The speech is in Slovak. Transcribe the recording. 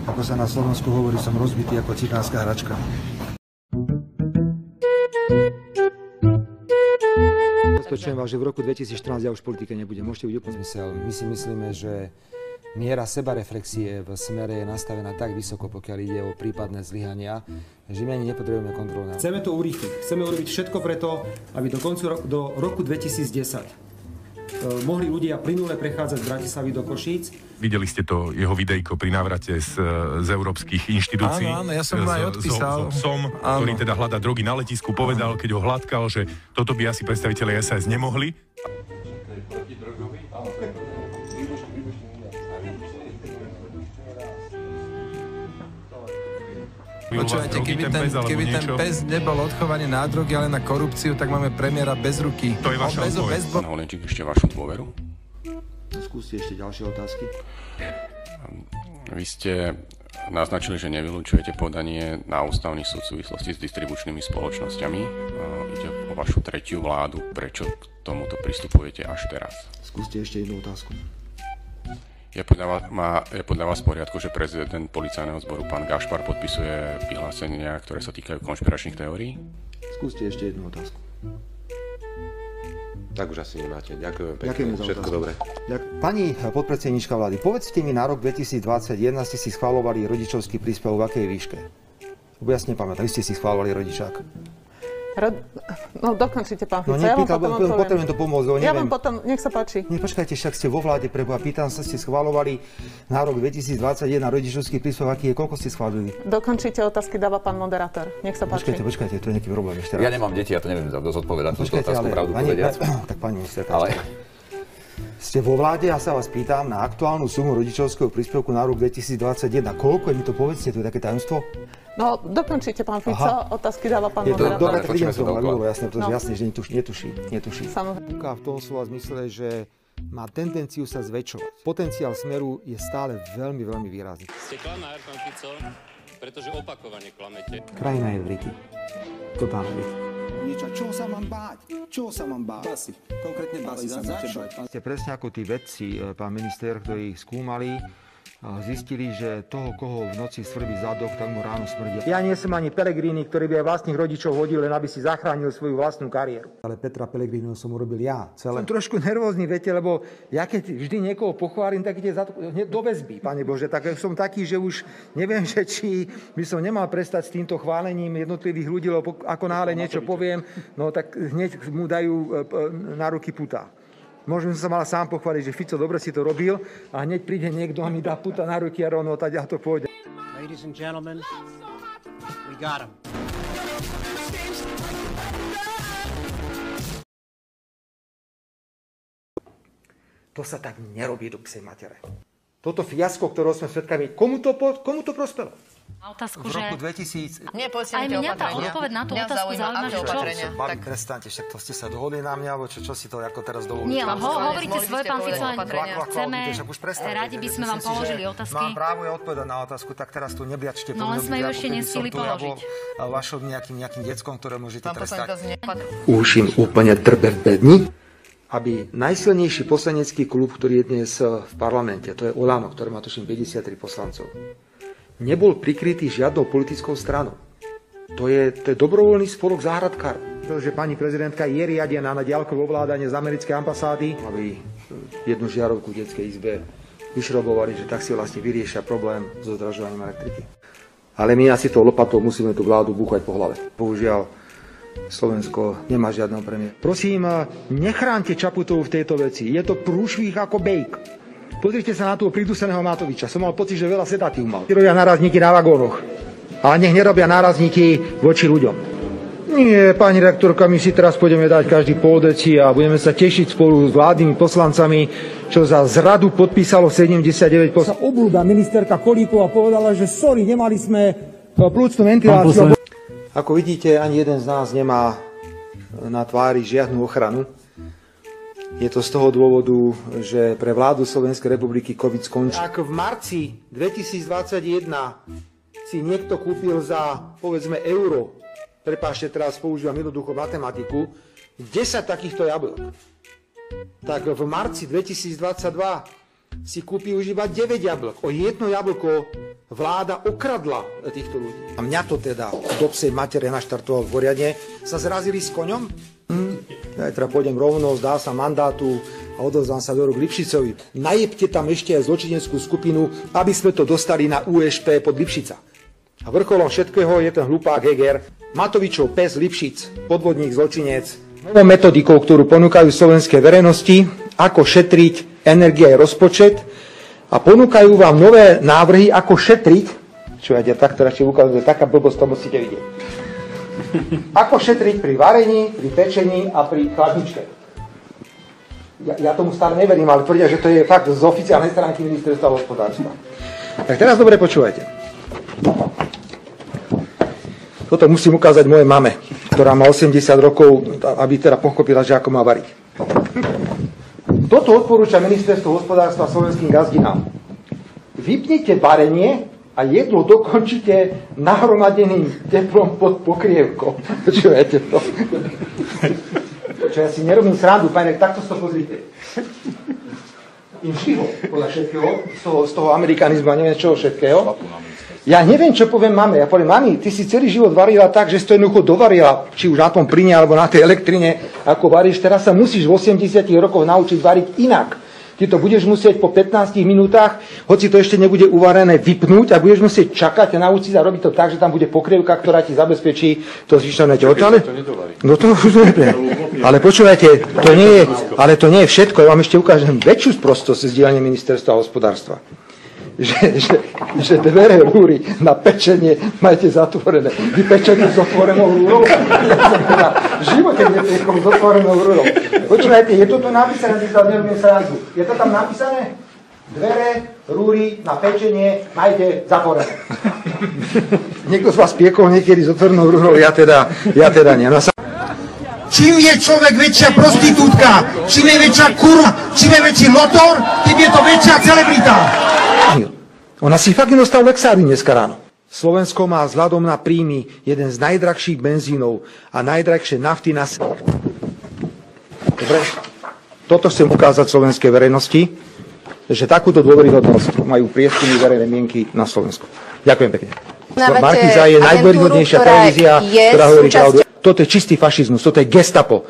Ako sa na Slovensku hovorí, som rozbitý ako cigánska hračka. Zabezpečujem vás, že v roku 2014 ja už v politike nebudem. Môžete byť úplne zmysel. My si myslíme, že miera sebareflexie v Smere je nastavená tak vysoko, pokiaľ ide o prípadné zlyhania, že my ani nepotrebujeme kontrolu. Chceme to urýchliť. Chceme urobiť všetko preto, aby do roku 2010 mohli ľudia plynule prechádzať z Bratislavy do Košíc. Videli ste to jeho videjko pri návrate z európskych inštitúcií. Áno, ja som aj odpísal. Ktorý teda hľadá drogy na letisku, povedal, keď ho hladkal, že toto by asi predstavitelia SAS nemohli. Počúvajte, keby ten pes nebol odchovaný na drogy, ale na korupciu, tak máme premiéra bez ruky. To je vaša odpoveď. Pán Holenčík, ešte vašu dôveru? Skúste ešte ďalšie otázky. Vy ste naznačili, že nevylučujete podanie na ústavný súd v súvislosti s distribučnými spoločnosťami. Ide o vašu tretiu vládu. Prečo k tomuto pristupujete až teraz? Skúste ešte jednu otázku. Je podľa vás v poriadku, že prezident policajného zboru pán Gašpar podpisuje vyhlásenia, ktoré sa týkajú konšpiračných teórií? Skúste ešte jednu otázku. Tak už asi nemáte. Ďakujem pekne. Ďakujem za všetko otázku. dobré. Pani podpredsedníčka vlády, povedzte mi, na rok 2021 ste si schvaľovali rodičovský príspevok v akej výške? Lebo ja si nepamätám, vy ste si schvaľovali rodičák. No dokončite, pán Fico. No potrebujem to pomôcť, lebo neviem. Ja vám potom, nech sa páči. Počkajte, však ste vo vláde, preboha, pýtam sa, ste schvaľovali na rok 2021 rodičovský príspevok, aký je, koľko ste schválili? Dokončite otázky, dáva pán moderátor. Nech sa páči. Počkajte, to je nejaký problém ešte raz. Ja nemám deti, ja to neviem zodpovedať, túto otázku pravdu povediac. Tak pani ministerka, ste vo vláde a sa vás pýtam na aktuálnu sumu rodičovského príspevku na rok 2021. Koľko je, mi to povedzte, to je také tajomstvo? No, dokončite, pán Fico, otázky dáva pán moderátor. Dobre, tak idem to, aby bolo jasné, pretože jasne, že netuší. Samozrejme. V tom slova zmysle, že má tendenciu sa zväčšovať. Potenciál Smeru je stále veľmi, veľmi výrazný. Ste klamár, pán Fico, pretože opakovane klamete. Krajina je v riti. Totálne riti. Čoho sa mám báť? Basy. Konkrétne basy sa máte báť. Ste presne ako tí vedci, pán minister, ktorí skúmali, zistili, že toho, koho v noci svrbí zadok, tak mu ráno smrdí. Ja nie som ani Pellegrini, ktorý by aj vlastných rodičov hodil, len aby si zachránil svoju vlastnú kariéru. Ale Petra Pellegriniho som urobil ja. Som trošku nervózny, viete, lebo ja keď vždy niekoho pochválim, tak ide do väzby, Pane Bože. Tak som taký, že už neviem, že či by som nemal prestať s týmto chválením jednotlivých ľudí, lebo ako náhle niečo poviem, no tak hneď mu dajú na ruky puta. Možno som sa mal sám pochváliť, že Fico dobre si to robil a hneď príde niekto a mi dá puta na ruky a rovno tak ja to pôjde. Ladies and gentlemen, we got him. To sa tak nerobí do psej matere. Toto fiasko, ktorého sme svedkami, komu to prospelo? Otázku, v roku 2000... Aj mňa tá odpoveď na tú otázku zaujíma, že čo? Prestaňte, však to ste sa dohodli na mňa, alebo čo si to ako teraz dovolíte? Nie, hovoríte svoje, pán Fico, chceme, radi by sme vám položili otázky. Mám právo ja odpovedať na otázku, tak teraz tu nebliačte. No len sme ju ešte nestihli položiť. Vašom nejakým deckom, ktoré môžete trestať. Už im úplne drbe v bedni, aby najsilnejší poslanecký klub, ktorý je dnes v parlamente, to je Olano, ktorý má tuším 53 poslancov, nebol prikrytý žiadnou politickou stranou. To je dobrovoľný spolok záhradkár. Pretože pani prezidentka je riadená na diaľkové ovládanie z americkej ambasády, aby jednu žiarovku v detskej izbe vyšrobovali, že tak si vlastne vyriešia problém so zdražovaním elektriky. Ale my asi tou lopatou musíme tú vládu búchať po hlave. Bohužiaľ, Slovensko nemá žiadneho premiéra. Prosím, nechránte Čaputovú v tejto veci. Je to prúšvih ako bejk. Pozrite sa na toho priduseného Matoviča. Som mal pocit, že veľa sedatív mal. Robia nárazníky na vagónoch. Ale nech nerobia nárazníky voči ľuďom. Nie, pani rektorka, my si teraz pôjdeme dať každý pol deci a budeme sa tešiť spolu s vládnymi poslancami, čo za zradu podpísalo 79 poslancov. Obľúda ministerka Kolíková povedala, že sorry, nemali sme plúcnu ventiláciu. Ako vidíte, ani jeden z nás nemá na tvári žiadnu ochranu. Je to z toho dôvodu, že pre vládu Slovenskej republiky COVID skončí. Ak v marci 2021 si niekto kúpil za, povedzme, euro, prepáčte, teraz používam jednoducho matematiku, 10 takýchto jablok, tak v marci 2022 si kúpi už iba 9 jablok. O jedno jablko Vláda okradla týchto ľudí. A mňa to teda do psej matere naštartoval poriadne. Sa zrazili s koňom? Zajtra pôjdem rovno, zdá sa mandátu a odovzdám sa do rúk Lipšicovi. Najebte tam ešte aj zločineckú skupinu, aby sme to dostali na UŠP pod Lipšica. A vrcholom všetkého je ten hlupák Heger, Matovičov pes Lipšic, podvodník, zločinec. Novou metodikou, ktorú ponúkajú slovenskej verejnosti, ako šetriť energia a rozpočet, a ponúkajú vám nové návrhy, ako šetriť, čo ja takto radšej ukážem, taká blbosť, to musíte vidieť. Ako šetriť pri varení, pri pečení a pri chladničke. Ja tomu stále neverím, ale tvrdia, že to je fakt z oficiálnej stránky ministerstva hospodárstva. Tak teraz dobre počúvajte. Toto musím ukázať mojej mame, ktorá má 80 rokov, aby teda pochopila, že ako má variť. Toto odporúča ministerstvo hospodárstva slovenským gazdinám. Vypnite varenie a jedlo dokončite nahromadeným teplom pod pokrievkou. Počujete to? Čo ja si nerobím srandu, pane, takto si to pozrite. Im šliho, podľa všetkého, z toho amerikanizmu a neviem čoho všetkého. Ja neviem, čo poviem mame. Ja poviem, mami, ty si celý život varila tak, že si to jednoducho dovarila, či už na tom plyne, alebo na tej elektrine, ako varíš. Teraz sa musíš v 80 rokoch naučiť variť inak. Ty to budeš musieť po 15 minútach, hoci to ešte nebude uvarené, vypnúť a budeš musieť čakať a naučiť sa robiť to tak, že tam bude pokrievka, ktorá ti zabezpečí to zvyšené tehotále. No to už neviem. Ale počúvajte, to nie je všetko. Ja vám ešte ukážem väčšiu sprostosť z dielne ministerstva hospodárstva. Že dvere rúry na pečenie majte zatvorené. Vy pečete s otvorenou rúrou? V živote nepiekol s otvorenou rúrou. Počúvajte, je to tu napísané, je to tam napísané? Dvere, rúry na pečenie majte zatvorené. Niekto z vás piekol niekedy s otvorenou rúrou? Ja teda nie. No čím je človek väčšia prostitútka, čím je väčšia kurva, čím je väčší motor, tým je to väčšia celebrita. Ona si fakt nedostal lexári dneska ráno. Slovensko má vzhľadom na príjmy jeden z najdrahších benzínov a najdrahšie nafty na svete. Dobre? Toto chcem ukázať slovenskej verejnosti, že takúto dôveryhodnosť majú prieskumy verejnej mienky na Slovensku. Ďakujem pekne. Markíza je najdôveryhodnejšia televízia, ktorá hovorí pravdu. Toto je čistý fašizmus, toto je gestapo.